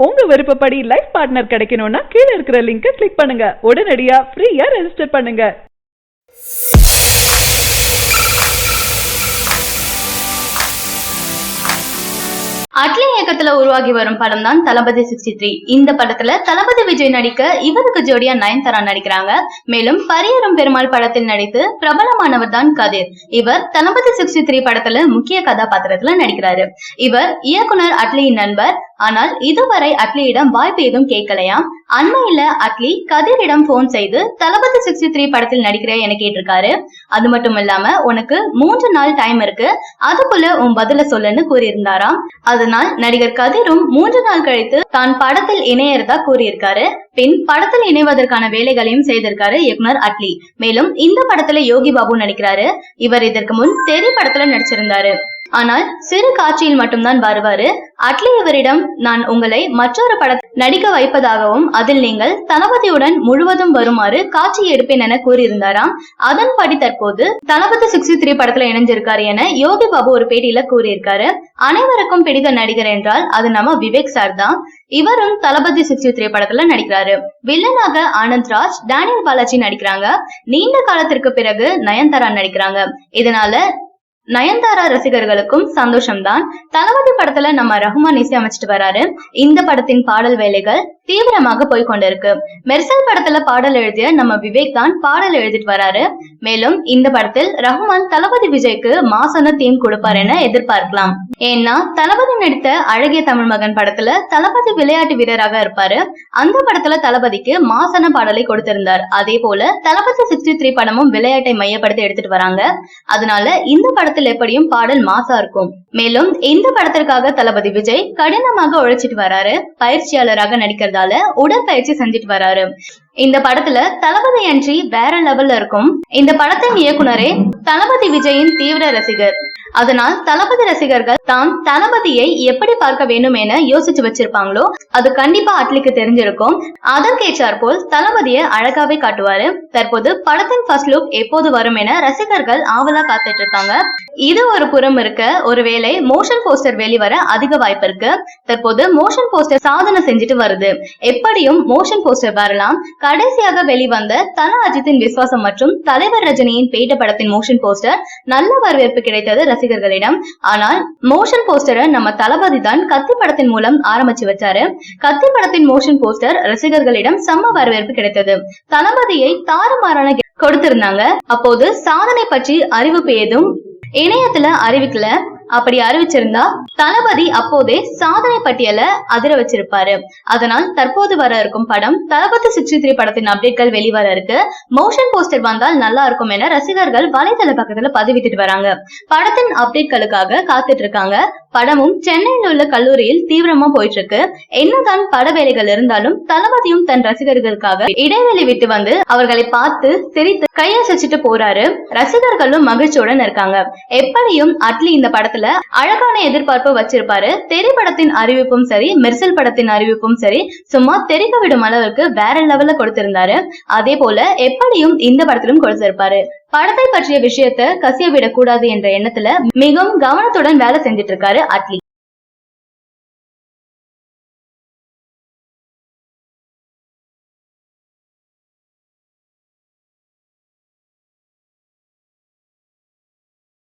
உங்க விருப்பப்படி life partner கிடைக்கணும்னா கீழே இருக்கிற லிங்கை கிளிக் பண்ணுங்க. உடனடியா ஃப்ரீயா ரெஜிஸ்டர் பண்ணுங்க. அட்லி இயக்கத்துல உருவாகி வரும் படம் தான் தளபதி 63. இந்த படத்துல தளபதி விஜய் நடிக்க இவருக்கு ஜோடியா நயன்தாரா நடிக்கிறாங்க. மேலும் பரியரும் பெருமாள் படத்தில் நடித்து பிரபலமானவர் தான் கதிர். இவர் தளபதி 63 படத்துல முக்கிய கதாபாத்திரத்துல நடிக்கிறாரு. இவர் இயக்குனர் அட்லியின் நண்பர். ஆனால் இதுவரை அட்லியிடம் வாய்ப்பு எதுவும் கேட்கலையாம். அண்மையில அட்லி கதிரிடம் போன் செய்து தளபதி 63 படத்தில் நடிக்கிற என கேட்டிருக்காரு. அது மட்டும் இல்லாம உனக்கு 3 நாள் டைம் இருக்கு, அதுக்குள்ள உன் பதில சொல்லுன்னு கூறியிருந்தாராம். அதனால் நடிகர் கதிரும் 3 நாள் கழித்து தான் படத்தில் இணையறதா கூறியிருக்காரு. பின் படத்தில் இணைவதற்கான வேலைகளையும் செய்திருக்காரு இயக்குனர் அட்லி. மேலும் இந்த படத்துல யோகி பாபு நடிக்கிறாரு. இவர் இதற்கு முன் தெரி படத்துல நடிச்சிருந்தாரு. ஆனால் சிறு காட்சியில் மட்டும்தான் வருவாரு. அட்லி இவரிடம் நான் உங்களை மற்றொரு படத்தில் நடிக்க வைப்பதாகவும் அதில் நீங்கள் தளபதியுடன் முழுவதும் வருமாறு காட்சி எடுப்பேன் என கூறியிருந்தாராம். அதன்படி தற்போது தளபதி 63 படத்துல இணைஞ்சிருக்காரு என யோகி பாபு ஒரு பேட்டியில கூறியிருக்காரு. அனைவருக்கும் பிடித்த நடிகர் என்றால் அது நம்ம விவேக் சார் தான். இவரும் தளபதி 63 படத்துல நடிக்கிறாரு. வில்லனாக ஆனந்த் ராஜ், டேனியல் பாலாஜி நடிக்கிறாங்க. நீண்ட காலத்திற்கு பிறகு நயன்தாரா நடிக்கிறாங்க. இதனால நயன்தாரா ரசிகர்களுக்கும் சந்தோஷம்தான். தளபதி படத்துல நம்ம ரஹ்மான் இசை அமைச்சிட்டு வராரு. இந்த படத்தின் பாடல் வேலைகள் தீவிரமாக போய்கொண்டிருக்கு. மெர்சல் படத்துல பாடல் எழுதிய நம்ம விவேக் தான் பாடல் எழுதிட்டு வராரு. மேலும் இந்த படத்தில் ரஹ்மான் தளபதி விஜய்க்கு மாசான தீம் கொடுப்பார் என எதிர்பார்க்கலாம். ஏன்னா தளபதி நடித்த அழகிய தமிழ் மகன் படத்துல தளபதி விளையாட்டு வீரராக இருப்பாரு. அந்த படத்துல தளபதிக்கு மாசான பாடலை கொடுத்திருந்தார். அதே போல தளபதி 63 படமும் விளையாட்டை மையப்படுத்தி எடுத்துட்டு வராங்க. அதனால இந்த படத்தில் எப்படியும் பாடல் மாசா இருக்கும். மேலும் இந்த படத்திற்காக தளபதி விஜய் கடினமாக உழைச்சிட்டு வராரு. பயிற்சியாளராக நடிக்கிறதால உடற்பயிற்சி செஞ்சுட்டு வராரு. இந்த படத்துல தளபதி என்ட்ரி வேற லெவல்ல இருக்கும். இந்த படத்தின் இயக்குனரே தளபதி விஜயின் தீவிர ரசிகர். அதனால் தளபதி ரசிகர்கள் தான் தளபதியை எப்படி பார்க்க வேண்டும் என யோசிச்சு வச்சிருப்பாங்களோ அது கண்டிப்பா அட்லிக்கு தெரிஞ்சிருக்கும். அதற்கேற்றார் போல் தளபதியை அழகாவே காட்டுவாரு. தற்போது படத்தின் ஃபர்ஸ்ட் லுக் எப்போது வரும் என ரசிகர்கள் ஆவலா காத்துட்டு இருக்காங்க. இது ஒரு புறம் இருக்க, ஒருவேளை மோஷன் போஸ்டர் வெளிவர அதிக வாய்ப்பு இருக்கு. தற்போது மோஷன் போஸ்டர் சாதனை செஞ்சுட்டு வருது. எப்படியும் மோஷன் போஸ்டர் வரலாம். கடைசியாக வெளிவந்த தல அஜித்தின் விஸ்வாசம் மற்றும் தலைவர் ரஜினியின் பேட்ட படத்தின் மோஷன் போஸ்டர் நல்ல வரவேற்பு கிடைத்தது ரசிகர்களிடம். ஆனால் மோஷன் போஸ்டரை நம்ம தளபதி தான் கத்தி படத்தின் மூலம் ஆரம்பிச்சு வச்சாரு. கத்தி படத்தின் மோஷன் போஸ்டர் ரசிகர்களிடம் செம்ம வரவேற்பு கிடைத்தது. தளபதியை தாறுமாறான கொடுத்திருந்தாங்க. அப்போது சாதனை பற்றி அறிவிப்பு ஏதும் இணையத்துல அறிவிக்கல. அப்படி அறிவிச்சிருந்தா தளபதி அப்போதே சாதனை பட்டியல அதிர வச்சிருப்பாரு. அதனால் தற்போது வர இருக்கும் படம் தளபதி 63 படத்தின் அப்டேட்கள் வெளிவர இருக்கு. மோஷன் போஸ்டர் வந்தால் நல்லா இருக்கும் என ரசிகர்கள் வலைதள பக்கத்துல பதிவிட்டு வராங்க. படத்தின் அப்டேட்களுக்காக காத்துட்டு இருக்காங்க. படமும் சென்னையில் உள்ள கல்லூரியில் தீவிரமா போயிட்டு இருக்கு. என்னதான் பட வேலைகள் இருந்தாலும் தளபதியும் தன் ரசிகர்களுக்காக இடைவெளி விட்டு வந்து அவர்களை பார்த்து சிரித்து கையசைச்சிட்டு போறாரு. ரசிகர்களும் மகிழ்ச்சியுடன் இருக்காங்க. எப்படியும் அட்லி இந்த படத்துல அழகான எதிர்பார்ப்பு வச்சிருப்பாரு. தெரி படத்தின் அறிவிப்பும் சரி, மெர்சல் படத்தின் அறிவிப்பும் சரி சும்மா தெரிக்க விடும் அளவுக்கு வேற லெவல்ல கொடுத்திருந்தாரு. அதே போல எப்படியும் இந்த படத்திலும் கொடுத்திருப்பாரு. படத்தை பற்றிய விஷயத்த கசிய விடக்கூடாது என்ற எண்ணத்துல மிகவும் கவனத்துடன் வேலை செஞ்சிட்டு இருக்காரு அட்லி.